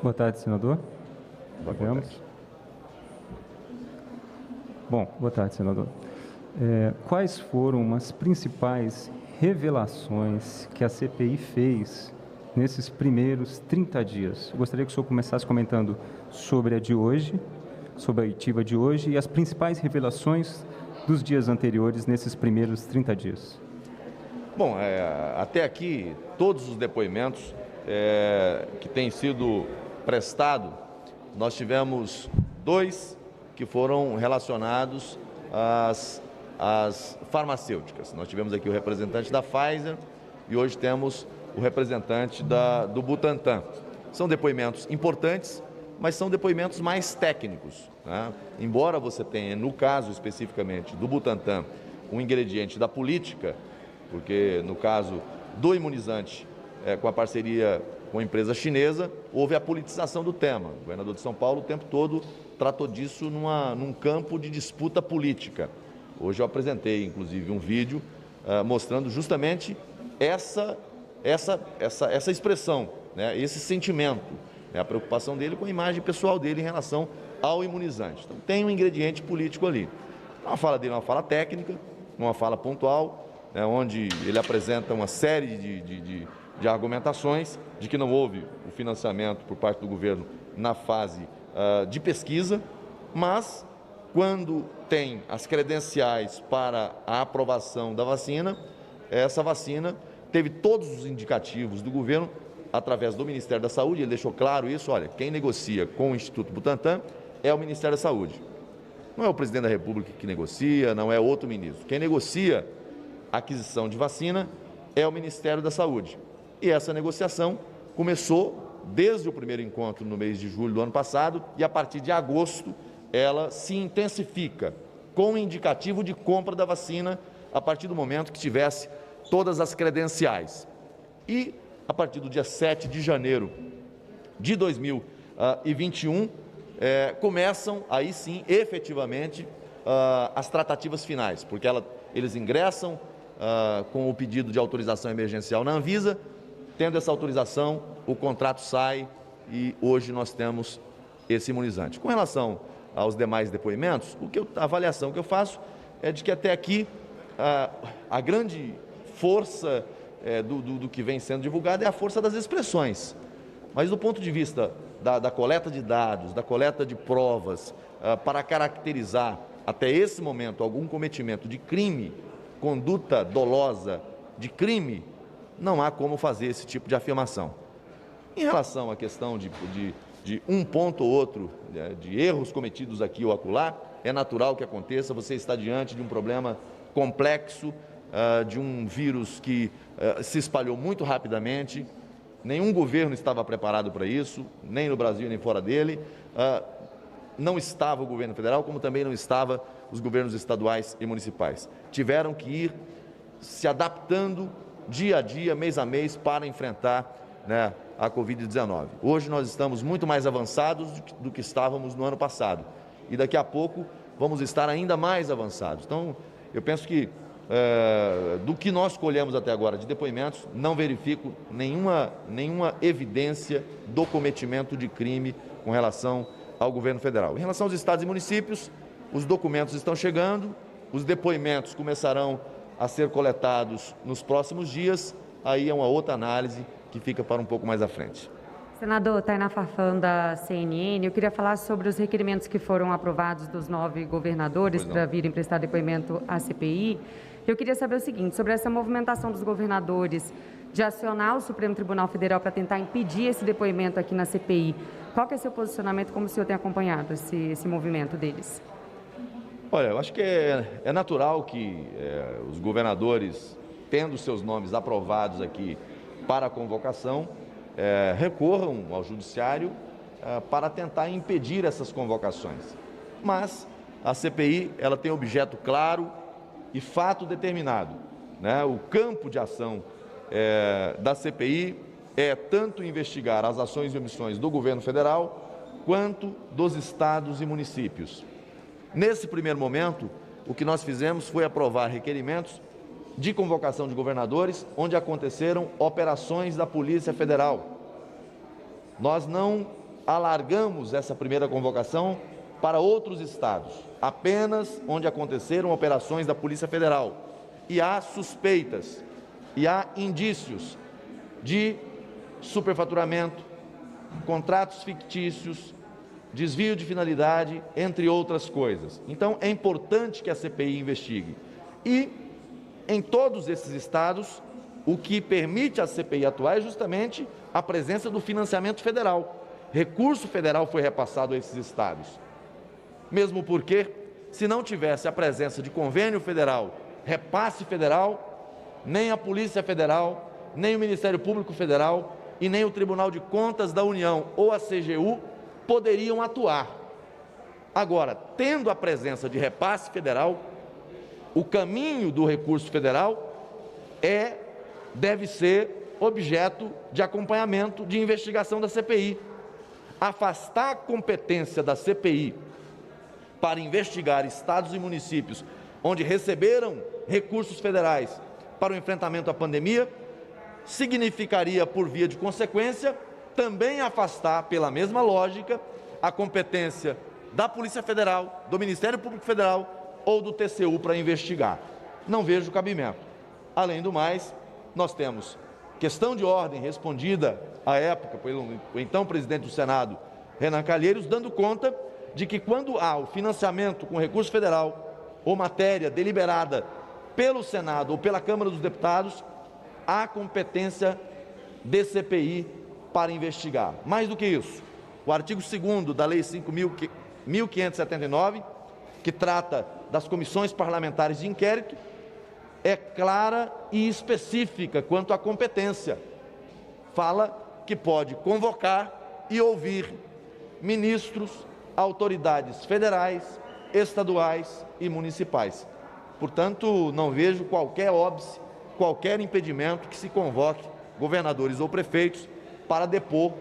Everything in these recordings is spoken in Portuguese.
Boa tarde, senador. Boa tarde. Bom, boa tarde, senador. Quais foram as principais revelações que a CPI fez nesses primeiros 30 dias? Eu gostaria que o senhor começasse comentando sobre a de hoje, sobre a oitiva de hoje e as principais revelações dos dias anteriores nesses primeiros 30 dias. Bom, até aqui, todos os depoimentos que têm sido prestados, nós tivemos 2 que foram relacionados às farmacêuticas. Nós tivemos aqui o representante da Pfizer e hoje temos o representante do Butantan. São depoimentos importantes, mas são depoimentos mais técnicos, né? Embora você tenha, no caso especificamente do Butantan, um ingrediente da política, porque no caso do imunizante, com a parceria com a empresa chinesa, houve a politização do tema. O governador de São Paulo o tempo todo tratou disso num campo de disputa política. Hoje eu apresentei, inclusive, um vídeo mostrando justamente essa expressão, né, esse sentimento, né, a preocupação dele com a imagem pessoal dele em relação ao imunizante. Então, tem um ingrediente político ali. A fala dele é uma fala técnica, uma fala pontual, né, onde ele apresenta uma série de argumentações de que não houve o financiamento por parte do governo na fase de pesquisa, mas quando tem as credenciais para a aprovação da vacina, essa vacina teve todos os indicativos do governo através do Ministério da Saúde. Ele deixou claro isso: olha, quem negocia com o Instituto Butantan é o Ministério da Saúde. Não é o presidente da República que negocia, não é outro ministro. Quem negocia a aquisição de vacina é o Ministério da Saúde. E essa negociação começou desde o primeiro encontro no mês de julho do ano passado e a partir de agosto ela se intensifica com o indicativo de compra da vacina a partir do momento que tivesse todas as credenciais. E a partir do dia 7 de janeiro de 2021 começam aí sim efetivamente as tratativas finais, porque eles ingressam com o pedido de autorização emergencial na Anvisa. Tendo essa autorização, o contrato sai e hoje nós temos esse imunizante. Com relação aos demais depoimentos, a avaliação que eu faço é de que até aqui a grande força do que vem sendo divulgado é a força das expressões. Mas do ponto de vista da coleta de dados, da coleta de provas, para caracterizar até esse momento algum cometimento de crime, conduta dolosa de crime, não há como fazer esse tipo de afirmação. Em relação à questão de um ponto ou outro, de erros cometidos aqui ou acolá, é natural que aconteça. Você está diante de um problema complexo, de um vírus que se espalhou muito rapidamente. Nenhum governo estava preparado para isso, nem no Brasil nem fora dele. Não estava o governo federal, como também não estava os governos estaduais e municipais. Tiveram que ir se adaptando dia a dia, mês a mês, para enfrentar, né, a Covid-19. Hoje nós estamos muito mais avançados do que estávamos no ano passado. E daqui a pouco vamos estar ainda mais avançados. Então, eu penso que do que nós colhemos até agora de depoimentos, não verifico nenhuma evidência do cometimento de crime com relação ao governo federal. Em relação aos estados e municípios, os documentos estão chegando, os depoimentos começarão a ser coletados nos próximos dias. Aí é uma outra análise que fica para um pouco mais à frente. Senador, Tainá Farfan, da CNN, eu queria falar sobre os requerimentos que foram aprovados dos 9 governadores para virem prestar depoimento à CPI. Eu queria saber o seguinte, sobre essa movimentação dos governadores de acionar o Supremo Tribunal Federal para tentar impedir esse depoimento aqui na CPI. Qual que é seu posicionamento, como o senhor tem acompanhado esse movimento deles? Olha, eu acho que é natural que os governadores, tendo seus nomes aprovados aqui para a convocação, recorram ao judiciário para tentar impedir essas convocações. Mas a CPI ela tem objeto claro e fato determinado, né? O campo de ação da CPI é tanto investigar as ações e omissões do governo federal quanto dos estados e municípios. Nesse primeiro momento, o que nós fizemos foi aprovar requerimentos de convocação de governadores, onde aconteceram operações da Polícia Federal. Nós não alargamos essa primeira convocação para outros estados, apenas onde aconteceram operações da Polícia Federal e há suspeitas e há indícios de superfaturamento, contratos fictícios, desvio de finalidade, entre outras coisas. Então, é importante que a CPI investigue. E, em todos esses estados, o que permite a CPI atuar é justamente a presença do financiamento federal. Recurso federal foi repassado a esses estados. Mesmo porque, se não tivesse a presença de convênio federal, repasse federal, nem a Polícia Federal, nem o Ministério Público Federal e nem o Tribunal de Contas da União ou a CGU poderiam atuar. Agora, tendo a presença de repasse federal, o caminho do recurso federal deve ser objeto de acompanhamento, de investigação da CPI. Afastar a competência da CPI para investigar estados e municípios onde receberam recursos federais para o enfrentamento à pandemia significaria, por via de consequência, também afastar, pela mesma lógica, a competência da Polícia Federal, do Ministério Público Federal ou do TCU para investigar. Não vejo cabimento. Além do mais, nós temos questão de ordem respondida à época pelo então presidente do Senado, Renan Calheiros, dando conta de que quando há o financiamento com recurso federal ou matéria deliberada pelo Senado ou pela Câmara dos Deputados, há competência de CPI para investigar. Mais do que isso, o artigo 2º da Lei 5.579, que trata das comissões parlamentares de inquérito, é clara e específica quanto à competência. Fala que pode convocar e ouvir ministros, autoridades federais, estaduais e municipais. Portanto, não vejo qualquer óbice, qualquer impedimento que se convoque governadores ou prefeitos para depor,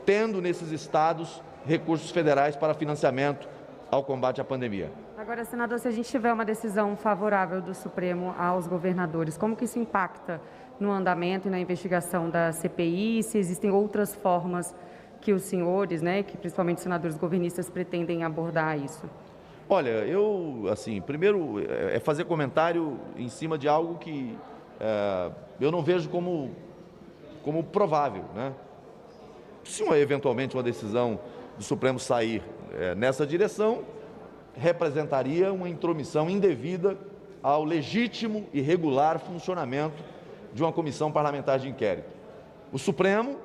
tendo nesses estados recursos federais para financiamento ao combate à pandemia. Agora, senador, se a gente tiver uma decisão favorável do Supremo aos governadores, como que isso impacta no andamento e na investigação da CPI? Se existem outras formas que os senhores, que principalmente os senadores governistas, pretendem abordar isso? Olha, eu, primeiro é fazer comentário em cima de algo que eu não vejo como provável, Se eventualmente uma decisão do Supremo sair nessa direção, representaria uma intromissão indevida ao legítimo e regular funcionamento de uma comissão parlamentar de inquérito. O Supremo,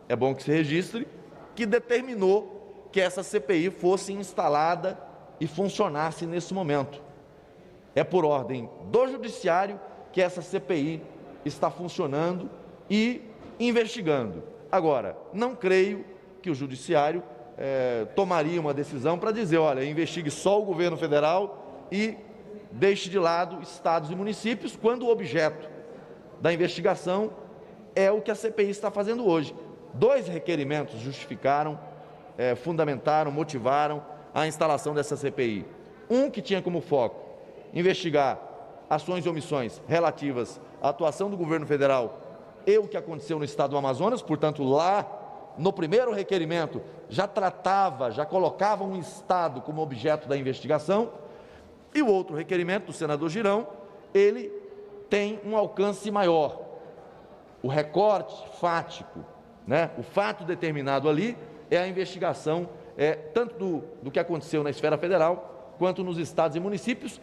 é bom que se registre, que determinou que essa CPI fosse instalada e funcionasse nesse momento. É por ordem do Judiciário que essa CPI está funcionando e investigando. Agora, não creio que o Judiciário tomaria uma decisão para dizer, olha, investigue só o governo federal e deixe de lado estados e municípios, quando o objeto da investigação é o que a CPI está fazendo hoje. 2 requerimentos justificaram, fundamentaram, motivaram a instalação dessa CPI. Um que tinha como foco investigar ações e omissões relativas à atuação do governo federal e o que aconteceu no estado do Amazonas, portanto, lá no primeiro requerimento já colocava um estado como objeto da investigação, e o outro requerimento do senador Girão, ele tem um alcance maior. O recorte fático, o fato determinado ali é a investigação tanto do que aconteceu na esfera federal, quanto nos estados e municípios,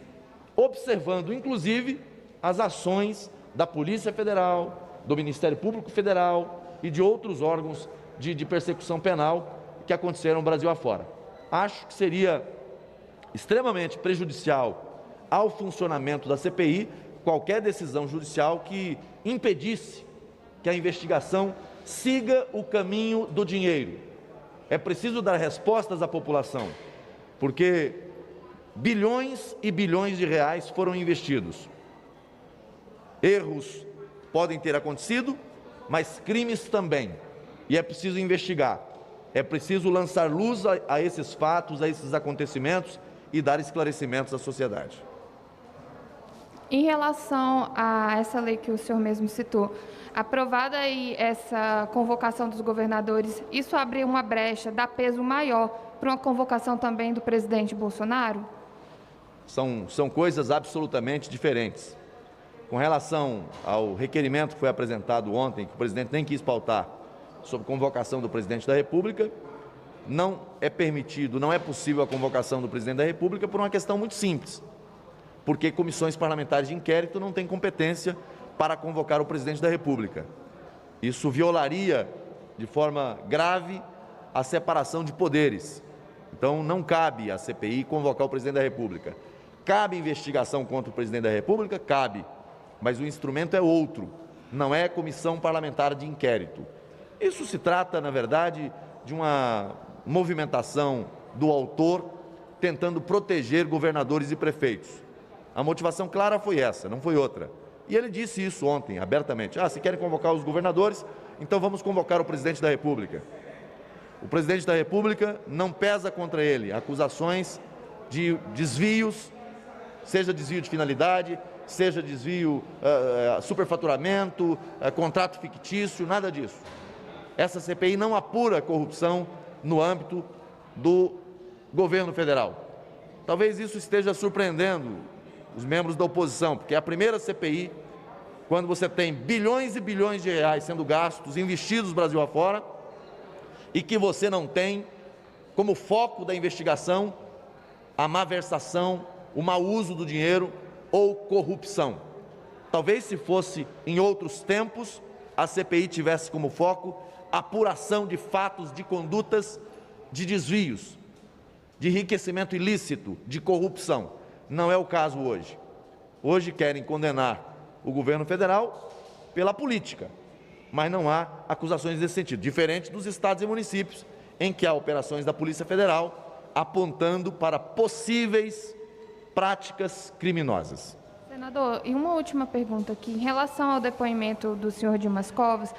observando, inclusive, as ações da Polícia Federal, do Ministério Público Federal e de outros órgãos de persecução penal que aconteceram no Brasil afora. Acho que seria extremamente prejudicial ao funcionamento da CPI qualquer decisão judicial que impedisse que a investigação siga o caminho do dinheiro. É preciso dar respostas à população, porque bilhões e bilhões de reais foram investidos. Erros podem ter acontecido, mas crimes também. E é preciso investigar, é preciso lançar luz a esses fatos, a esses acontecimentos e dar esclarecimentos à sociedade. Em relação a essa lei que o senhor mesmo citou, aprovada aí essa convocação dos governadores, isso abre uma brecha, dá peso maior para uma convocação também do presidente Bolsonaro? São coisas absolutamente diferentes. Com relação ao requerimento que foi apresentado ontem, que o presidente nem quis pautar, sobre convocação do presidente da República, não é permitido, não é possível a convocação do presidente da República por uma questão muito simples, porque comissões parlamentares de inquérito não têm competência para convocar o presidente da República. Isso violaria de forma grave a separação de poderes. Então, não cabe à CPI convocar o presidente da República. Cabe investigação contra o presidente da República? Cabe, mas o instrumento é outro, não é comissão parlamentar de inquérito. Isso se trata, na verdade, de uma movimentação do autor tentando proteger governadores e prefeitos. A motivação clara foi essa, não foi outra. E ele disse isso ontem, abertamente. Se querem convocar os governadores, então vamos convocar o presidente da República. O presidente da República não pesa contra ele acusações de desvios, seja desvio de finalidade, seja desvio, superfaturamento, contrato fictício, nada disso. Essa CPI não apura corrupção no âmbito do governo federal. Talvez isso esteja surpreendendo os membros da oposição, porque é a primeira CPI, quando você tem bilhões e bilhões de reais sendo gastos, investidos Brasil afora, e que você não tem como foco da investigação a malversação, o mau uso do dinheiro ou corrupção. Talvez, se fosse em outros tempos, a CPI tivesse como foco a apuração de fatos, de condutas, de desvios, de enriquecimento ilícito, de corrupção. Não é o caso hoje. Hoje querem condenar o governo federal pela política, mas não há acusações nesse sentido, diferente dos estados e municípios, em que há operações da Polícia Federal apontando para possíveis práticas criminosas. Senador, e uma última pergunta aqui. Em relação ao depoimento do senhor Dimas Covas,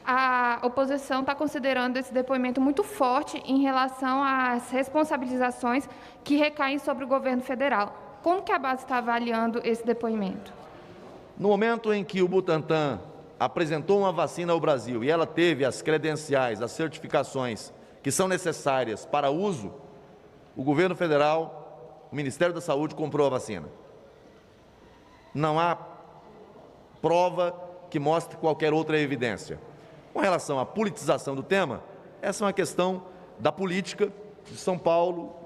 a oposição está considerando esse depoimento muito forte em relação às responsabilizações que recaem sobre o governo federal. Como que a base está avaliando esse depoimento? No momento em que o Butantan apresentou uma vacina ao Brasil e ela teve as credenciais, as certificações que são necessárias para uso, o governo federal, o Ministério da Saúde comprou a vacina. Não há prova que mostre qualquer outra evidência. Com relação à politização do tema, essa é uma questão da política de São Paulo,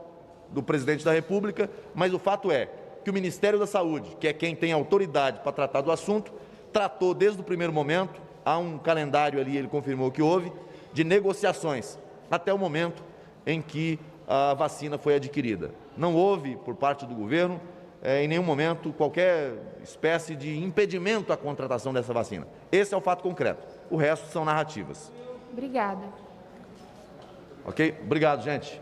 do presidente da República, mas o fato é que o Ministério da Saúde, que é quem tem autoridade para tratar do assunto, tratou desde o primeiro momento, há um calendário ali, ele confirmou que houve, de negociações, até o momento em que a vacina foi adquirida. Não houve, por parte do governo, em nenhum momento, qualquer espécie de impedimento à contratação dessa vacina. Esse é o fato concreto. O resto são narrativas. Obrigada. Ok? Obrigado, gente.